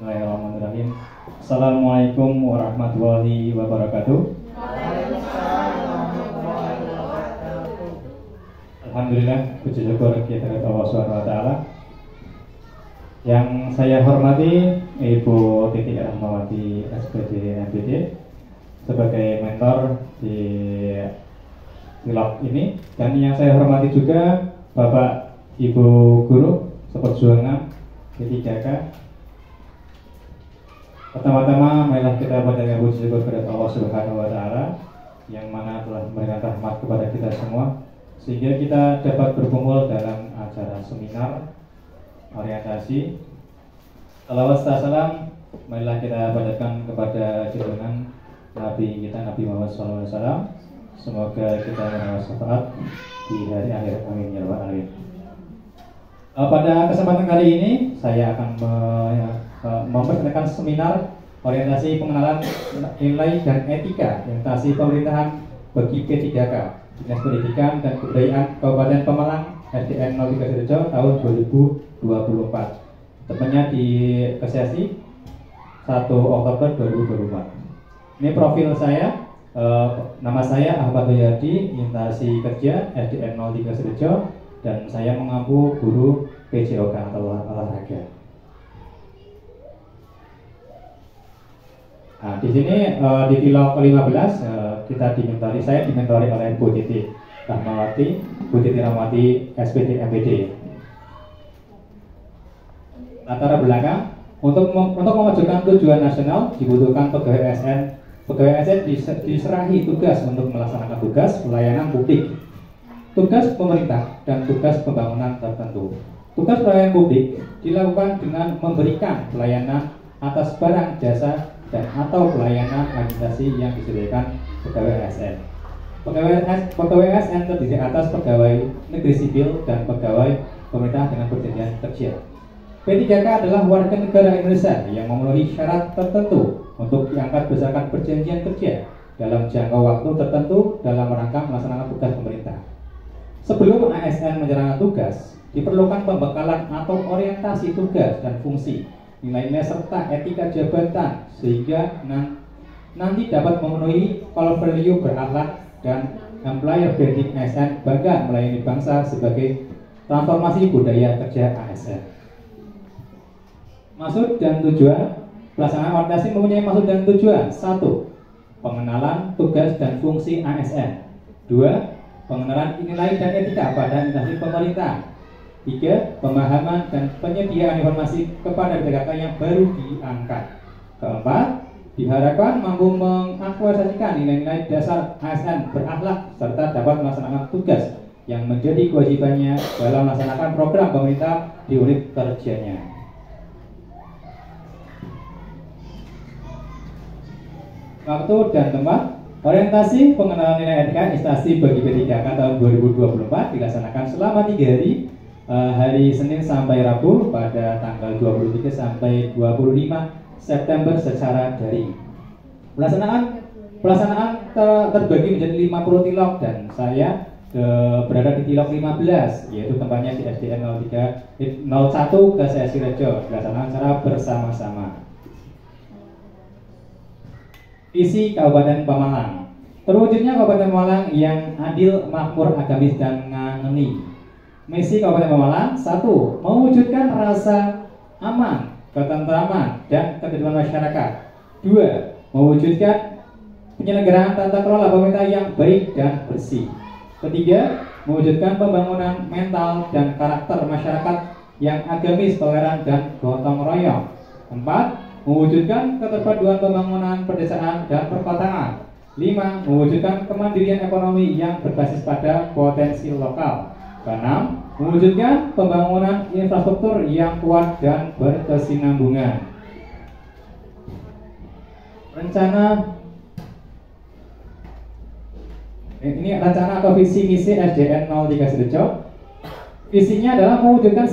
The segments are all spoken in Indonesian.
Bismillahirrahmanirrahim. Assalamualaikum warahmatullahi wabarakatuh. Alhamdulillah, puji syukur kita kepada Allah Subhanahu wa taala. Yang saya hormati Ibu Titi Rahmawati SPD MPD sebagai mentor di vlog ini, dan yang saya hormati juga Bapak Ibu Guru seperjuangan P3K. Pertama-tama marilah kita panjatkan puji syukur kepada Allah Subhanahu wa taala yang mana telah memberikan rahmat kepada kita semua sehingga kita dapat berkumpul dalam acara seminar orientasi. Salawat salam marilah kita panjatkan kepada junjungan Nabi kita Nabi Muhammad SAW. Semoga kita mendapat syafaat di hari akhir, amin ya rabbal alamin. Pada kesempatan kali ini saya akan memperkenalkan seminar orientasi pengenalan nilai dan etika orientasi pemerintahan bagi P3K Dinas Pendidikan dan Kebudayaan Kabupaten Pemalang SDN 03 Sidoarjo tahun 2024, tepatnya di Kesesi 1 Oktober 2024. Ini profil saya, nama saya Ahmad Yadi, orientasi kerja SDN 03 Sidoarjo, dan saya mengampu guru PJOK atau olahraga. Nah, di sini di vlog ke-15 saya dimentori oleh Bu Titi Rahmawati SPD MPD. Latar belakang untuk mewujudkan tujuan nasional dibutuhkan pegawai ASN. Pegawai ASN diserahi tugas untuk melaksanakan tugas pelayanan publik, tugas pemerintah dan tugas pembangunan tertentu. Tugas pelayanan publik dilakukan dengan memberikan pelayanan atas barang, jasa, dan atau pelayanan administrasi yang disediakan pegawai ASN. Pegawai ASN terdiri atas pegawai negeri sipil dan pegawai pemerintah dengan perjanjian kerja. P3K adalah warga negara Indonesia yang memenuhi syarat tertentu untuk diangkat berdasarkan perjanjian kerja dalam jangka waktu tertentu dalam rangka melaksanakan tugas pemerintah. Sebelum ASN menjalankan tugas, diperlukan pembekalan atau orientasi tugas dan fungsi, nilai-nilai serta etika jabatan sehingga nanti dapat memenuhi core value berakhlak dan employer branding ASN bangga melayani bangsa sebagai transformasi budaya kerja ASN. Maksud dan tujuan pelaksanaan orientasi mempunyai maksud dan tujuan: 1. Pengenalan tugas dan fungsi ASN. 2. Pengenalan nilai dan etika pada instansi pemerintah. 3. Pemahaman dan penyediaan informasi kepada P3K yang baru diangkat. 4. Diharapkan mampu mengaktualisasikan nilai-nilai dasar ASN berakhlak serta dapat melaksanakan tugas yang menjadi kewajibannya dalam melaksanakan program pemerintah di unit kerjanya. Waktu dan tempat. Orientasi pengenalan nilai etika instansi bagi P3K tahun 2024 dilaksanakan selama 3 hari, hari Senin sampai Rabu pada tanggal 23 sampai 25 September secara daring. Pelaksanaan terbagi menjadi 50 tilok dan saya berada di tilok 15, yaitu tempatnya di SDN 01 Kesesi Rejo, dilaksanakan secara bersama-sama. Visi Kabupaten Pemalang. Terwujudnya Kabupaten Pemalang yang adil, makmur, agamis, dan ngangeni. Misi Kabupaten Pemalang: 1. Mewujudkan rasa aman, ketentraman, dan ketertiban masyarakat. 2. Mewujudkan penyelenggaraan tata kelola pemerintah yang baik dan bersih. 3. Mewujudkan pembangunan mental dan karakter masyarakat yang agamis, toleran, dan gotong royong. 4. Mewujudkan keterpaduan pembangunan pedesaan dan perkotaan. 5. Mewujudkan kemandirian ekonomi yang berbasis pada potensi lokal. 6. Mewujudkan pembangunan infrastruktur yang kuat dan berkesinambungan. Ini rencana atau visi misi SDN 03 Sidoarjo. Visinya adalah mewujudkan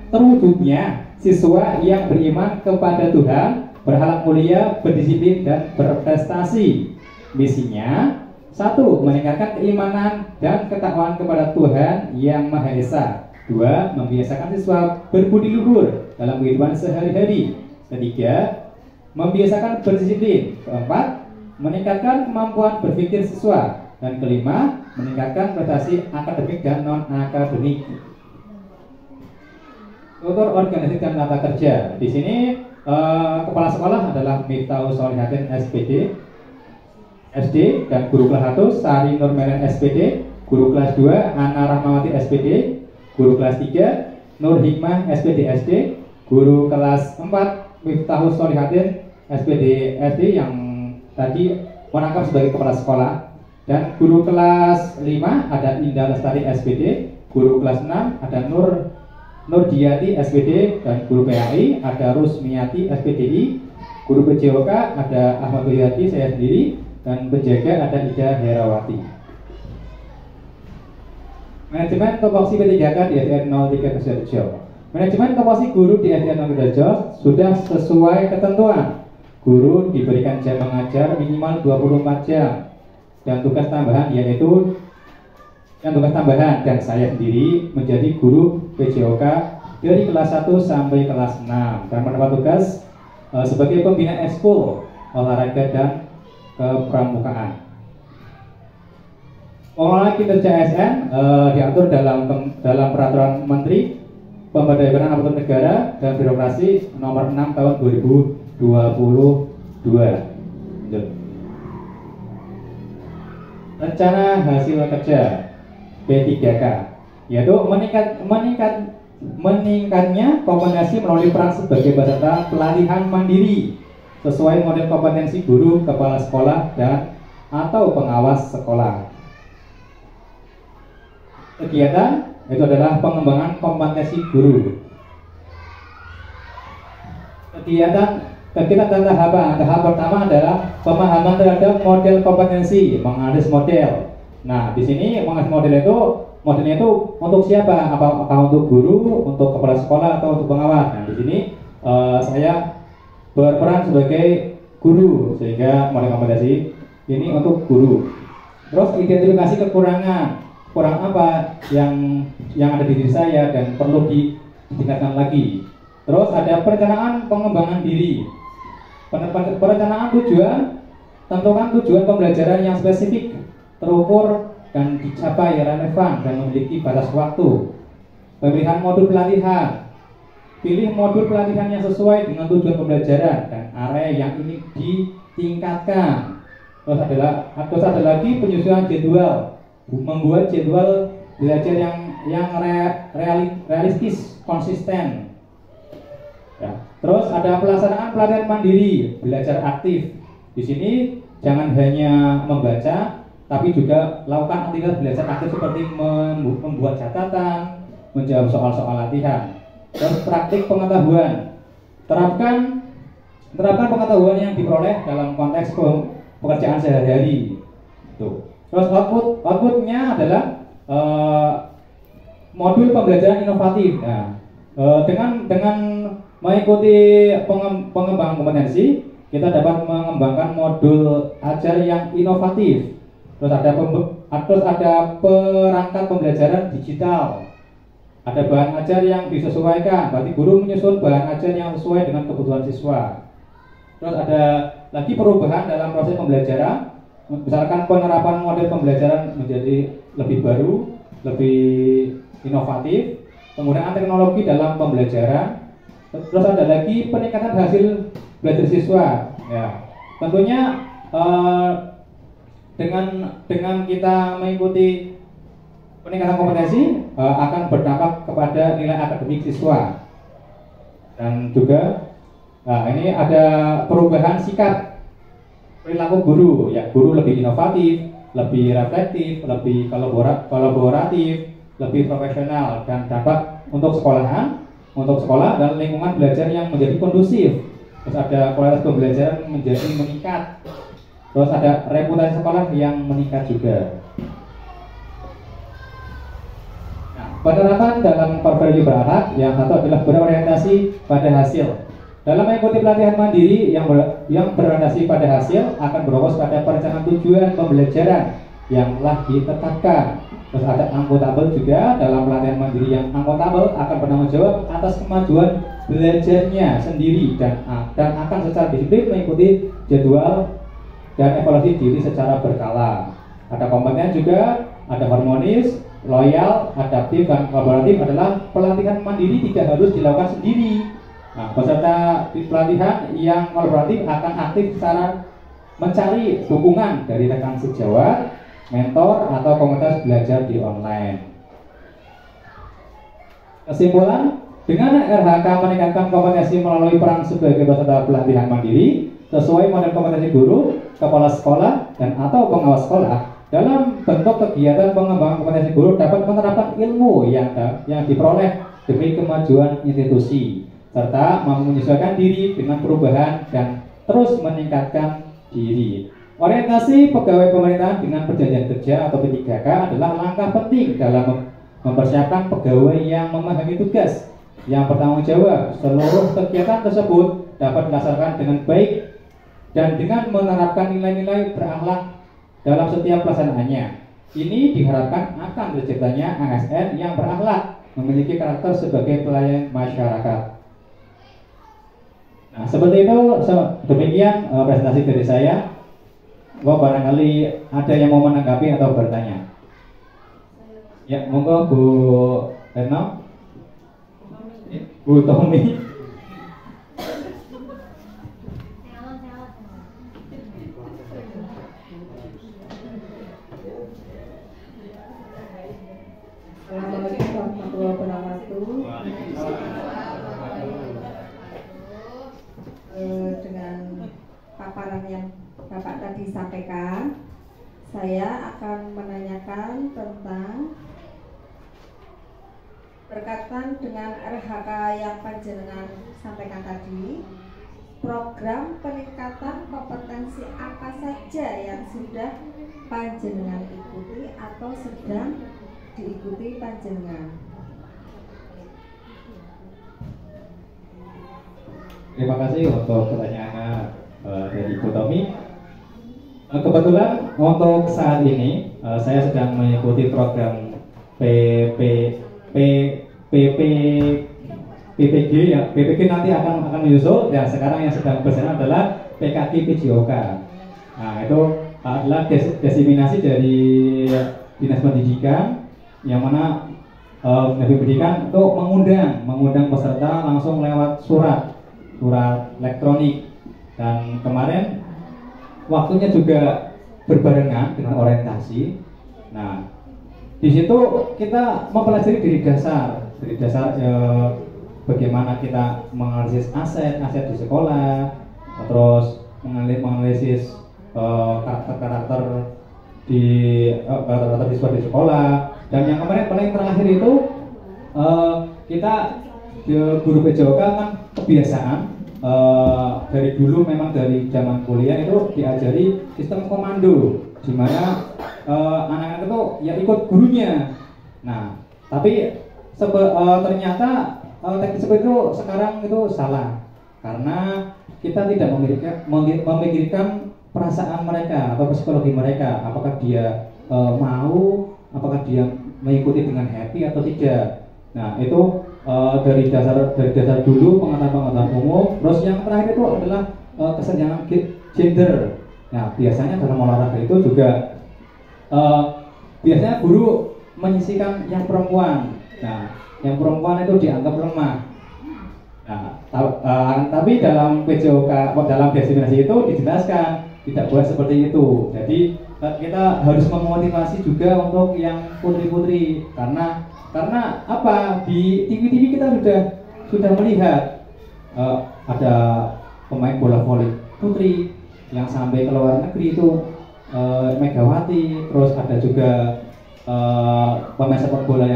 terwujudnya siswa yang beriman kepada Tuhan, berakhlak mulia, berdisiplin, dan berprestasi. Misinya: 1. Meningkatkan keimanan dan ketakwaan kepada Tuhan Yang Maha Esa. Dua, membiasakan siswa berbudi luhur dalam kehidupan sehari-hari. Ketiga, membiasakan berdisiplin. Keempat, meningkatkan kemampuan berpikir siswa. Dan kelima, meningkatkan prestasi akademik dan non-akademik. Tutur organisasi dan tata kerja. Di sini kepala sekolah adalah Miftahus Solihatin SPD, SD, dan guru kelas 1 Sari Nurmelen SPD, guru kelas 2 Ana Rahmawati SPD, guru kelas 3 Nur Hikmah SPD SD, guru kelas 4 Miftahus Solihatin SPD SD yang tadi menangkap sebagai kepala sekolah, dan guru kelas 5 ada Indah Lestari SPD, guru kelas 6 ada Nur Diati SPD, dan guru PAI ada Rusmiati SPDI, guru PJOK ada Ahmad Wiyati saya sendiri, dan penjaga ada Ida Herawati. Manajemen topoksi P3K di SDN 03 Sidoarjo. Manajemen topoksi guru di SDN 03 Sidoarjo sudah sesuai ketentuan. Guru diberikan jam mengajar minimal 24 jam dan tugas tambahan dan saya sendiri menjadi guru PJOK dari kelas 1 sampai kelas 6 dan mendapat tugas sebagai pembina ekskul olahraga dan kepramukaan. Pengelolaan kinerja ASN diatur dalam Peraturan Menteri Pemberdayaan Aparatur Negara dan Birokrasi Nomor 6 Tahun 2022. Rencana hasil kerja P3K, yaitu meningkatnya kompetensi melalui peran sebagai peserta pelatihan mandiri sesuai model kompetensi guru, kepala sekolah, dan atau pengawas sekolah. Kegiatan itu adalah pengembangan kompetensi guru. Kegiatan dan tahapan. Tahap pertama adalah pemahaman terhadap model kompetensi, menganalisis model. Nah, di sini menganalisis modelnya itu untuk siapa? Apakah untuk guru, untuk kepala sekolah, atau untuk pengawas? Nah, di sini saya berperan sebagai guru, sehingga model kompetensi ini untuk guru. Terus identifikasi kekurangan apa yang ada di diri saya dan perlu ditingkatkan lagi. Terus ada perencanaan pengembangan diri, perencanaan tujuan, tentukan tujuan pembelajaran yang spesifik, terukur dan dicapai relevan dan memiliki batas waktu. Pemilihan modul pelatihan, pilih modul pelatihan yang sesuai dengan tujuan pembelajaran dan area yang ingin ditingkatkan. Terus ada lagi penyusunan jadwal, membuat jadwal belajar yang realistis, konsisten. Ya. Terus ada pelaksanaan pelatihan mandiri, belajar aktif. Di sini jangan hanya membaca, tapi juga lakukan aktivitas belajar aktif seperti membuat catatan, menjawab soal-soal latihan. Terus praktik pengetahuan, terapkan pengetahuan yang diperoleh dalam konteks pekerjaan sehari-hari. Tuh. Terus outputnya adalah modul pembelajaran inovatif. Nah, dengan mengikuti pengembangan kompetensi, kita dapat mengembangkan modul ajar yang inovatif. Terus ada perangkat pembelajaran digital. Ada bahan ajar yang disesuaikan. Berarti guru menyusun bahan ajar yang sesuai dengan kebutuhan siswa. Terus ada lagi perubahan dalam proses pembelajaran. Misalkan penerapan model pembelajaran menjadi lebih baru, lebih inovatif, penggunaan teknologi dalam pembelajaran. Terus ada lagi peningkatan hasil belajar siswa. Ya, tentunya dengan kita mengikuti peningkatan kompetensi akan berdampak kepada nilai akademik siswa. Dan juga ini ada perubahan sikap perilaku guru, ya guru lebih inovatif, lebih reflektif, lebih kolaboratif, lebih profesional, dan dapat untuk sekolah dan lingkungan belajar yang menjadi kondusif. Terus ada kualitas pembelajaran menjadi meningkat. Terus ada reputasi sekolah yang meningkat juga. Nah, penerapan dalam portfolio berakhlak yang satu adalah berorientasi pada hasil. Dalam mengikuti pelatihan mandiri yang berorientasi pada hasil akan berfokus pada perencanaan tujuan pembelajaran yang telah ditetapkan. Terus ada akuntabel juga. Dalam pelatihan mandiri yang akuntabel akan bertanggung jawab atas kemajuan belajarnya sendiri dan akan secara disiplin mengikuti jadwal dan evaluasi diri secara berkala. Ada kompeten juga, ada harmonis, loyal, adaptif, dan kolaboratif adalah pelatihan mandiri tidak harus dilakukan sendiri. Nah, peserta pelatihan yang kolaboratif akan aktif secara mencari dukungan dari rekan sejawat, mentor, atau komunitas belajar di online. Kesimpulan, dengan RHK meningkatkan kompetensi melalui peran sebagai peserta pelatihan mandiri sesuai model kompetensi guru, kepala sekolah, dan atau pengawas sekolah. Dalam bentuk kegiatan pengembangan kompetensi guru dapat menerapkan ilmu yang diperoleh demi kemajuan institusi serta mampu menyesuaikan diri dengan perubahan dan terus meningkatkan diri. Orientasi pegawai pemerintahan dengan perjanjian kerja atau P3K adalah langkah penting dalam mempersiapkan pegawai yang memahami tugas yang bertanggung jawab. Seluruh kegiatan tersebut dapat dilaksanakan dengan baik dan dengan menerapkan nilai-nilai berakhlak dalam setiap pelaksanaannya. Ini diharapkan akan terciptanya ASN yang berakhlak, memiliki karakter sebagai pelayan masyarakat. Nah, seperti itu, demikian presentasi dari saya. Barangkali ada yang mau menanggapi atau bertanya. Ya, monggo Bu Retno, Bu Tommy. Assalamualaikum warahmatullahi wabarakatuh. Dengan paparan yang Bapak tadi sampaikan, saya akan menanyakan tentang berkaitan dengan RHK yang panjenengan sampaikan tadi. Program peningkatan kompetensi apa saja yang sudah panjenengan ikuti atau sedang diikuti panjenengan? Terima kasih untuk pertanyaannya dari Ibu Tommy. Kebetulan untuk saat ini saya sedang mengikuti program PPG ya. PPG nanti akan menyusul, dan sekarang yang sedang berjalan adalah PKG PJOK. Nah, itu adalah diseminasi dari Dinas Pendidikan, yang mana Dinas Pendidikan itu mengundang peserta langsung lewat surat elektronik, dan kemarin waktunya juga berbarengan dengan orientasi. Nah, di situ kita mempelajari dari dasar bagaimana kita menganalisis aset di sekolah, terus menganalisis karakter siswa di sekolah, dan yang kemarin paling terakhir itu kita guru PJOK kan kebiasaan dari dulu, memang dari zaman kuliah itu diajari sistem komando, di mana anak-anak itu ya ikut gurunya. Nah, tapi ternyata teknik seperti itu sekarang itu salah, karena kita tidak memikirkan perasaan mereka atau psikologi mereka, apakah dia mau, apakah dia mengikuti dengan happy atau tidak. Nah, itu dari dasar dulu, pengetahuan umum. Terus yang terakhir itu adalah kesenjangan gender. Nah, biasanya dalam olahraga itu juga biasanya guru menyisihkan yang perempuan. Nah, yang perempuan itu dianggap lemah. Nah, tapi dalam PJOK, dalam destinasi itu dijelaskan tidak boleh seperti itu. Jadi kita harus memotivasi juga untuk yang putri-putri, karena apa, di TV kita sudah melihat ada pemain bola voli putri yang sampai ke luar negeri itu, Megawati. Terus ada juga pemain sepak bola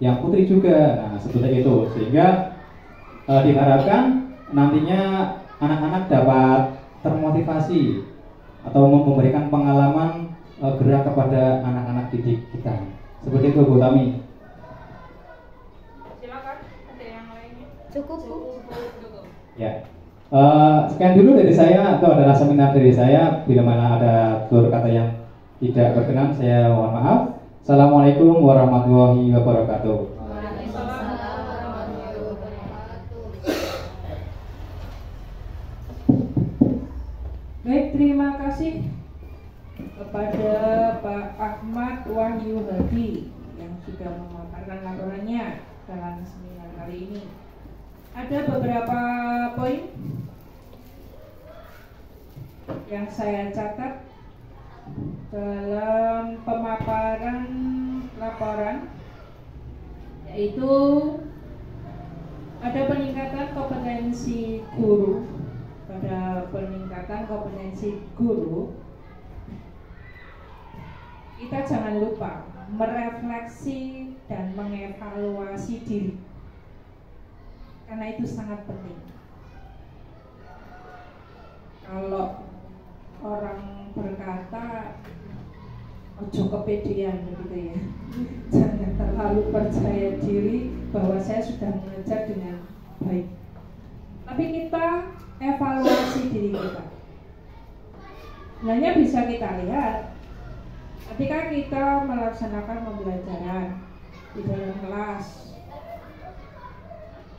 yang putri juga. Nah, seperti itu, sehingga diharapkan nantinya anak-anak dapat termotivasi atau memberikan pengalaman gerak kepada anak-anak didik kita. Seperti itu, Bu Tami. Cukup, Bu. Ya, sekian dulu dari saya. Itu adalah seminar dari saya. Bila mana ada tutur kata yang tidak berkenan, saya mohon maaf. Assalamualaikum warahmatullahi wabarakatuh. Baik, terima kasih kepada Pak Ahmad Wahyu Hadi yang sudah memaparkan laporannya dalam seminar kali ini. Ada beberapa poin yang saya catat dalam pemaparan laporan, yaitu ada peningkatan kompetensi guru. Pada peningkatan kompetensi guru, kita jangan lupa merefleksi dan mengevaluasi diri, karena itu sangat penting. Kalau orang berkata ojo kepedean begitu ya, jangan terlalu percaya diri bahwa saya sudah mengajar dengan baik, tapi kita evaluasi diri kita. Sebenarnya bisa kita lihat ketika kita melaksanakan pembelajaran di dalam kelas,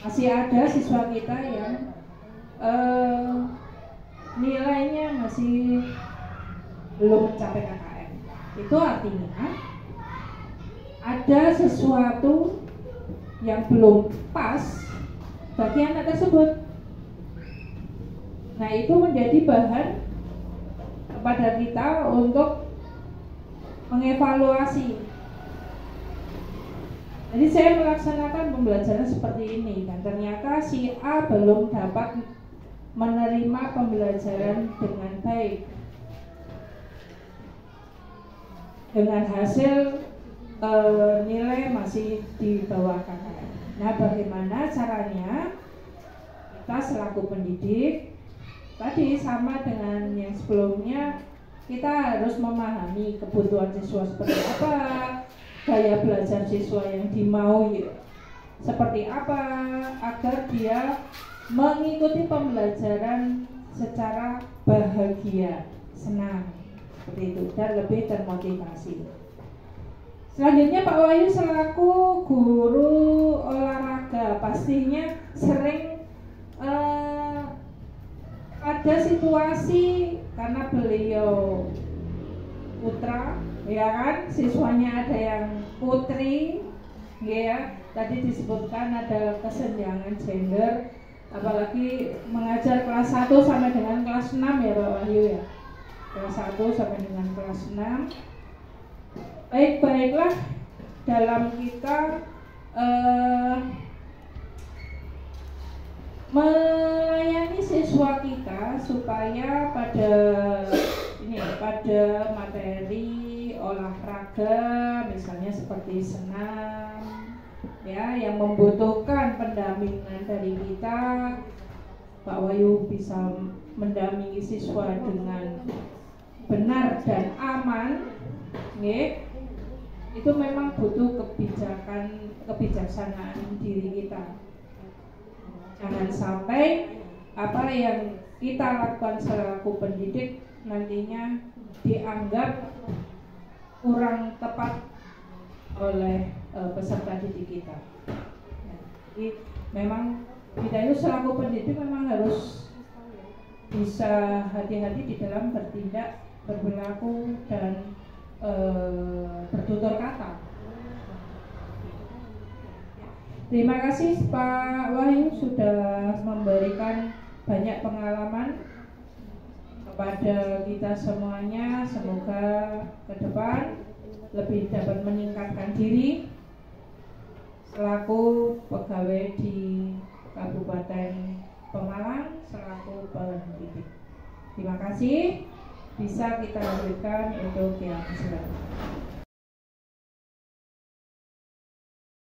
masih ada siswa kita yang nilainya masih belum mencapai KKM. Itu artinya ada sesuatu yang belum pas bagi anak tersebut. Nah, itu menjadi bahan kepada kita untuk mengevaluasi. Jadi saya melaksanakan pembelajaran seperti ini, dan ternyata si A belum dapat menerima pembelajaran dengan baik, dengan hasil nilai masih di bawah KKM. Nah, bagaimana caranya kita selaku pendidik, tadi sama dengan yang sebelumnya, kita harus memahami kebutuhan siswa seperti apa, gaya belajar siswa yang dimaui seperti apa, agar dia mengikuti pembelajaran secara bahagia, senang, seperti itu, dan lebih termotivasi. Selanjutnya Pak Wahyu selaku guru olahraga pastinya sering ada situasi, karena beliau putra, ya kan, siswanya ada yang putri, ya. Tadi disebutkan ada kesenjangan gender, apalagi mengajar kelas 1 sampai dengan kelas 6 ya Pak Wahyu ya. Kelas 1 sampai dengan kelas 6. Baiklah, dalam kita melayani siswa kita supaya pada materi olahraga misalnya seperti senam ya, yang membutuhkan pendampingan dari kita, Pak Wahyu bisa mendampingi siswa dengan benar dan aman, itu memang butuh kebijaksanaan diri kita. Jangan sampai apa yang kita lakukan selaku pendidik nantinya dianggap kurang tepat oleh peserta didik kita. Jadi memang kita itu selaku pendidik memang harus bisa hati-hati di dalam bertindak, berperilaku, dan bertutur kata. Terima kasih Pak Wahyu sudah memberikan banyak pengalaman kepada kita semuanya. Semoga ke depan lebih dapat meningkatkan diri selaku pegawai di Kabupaten Pemalang, selaku pendidik. Terima kasih. Bisa kita lanjutkan untuk yang selanjutnya.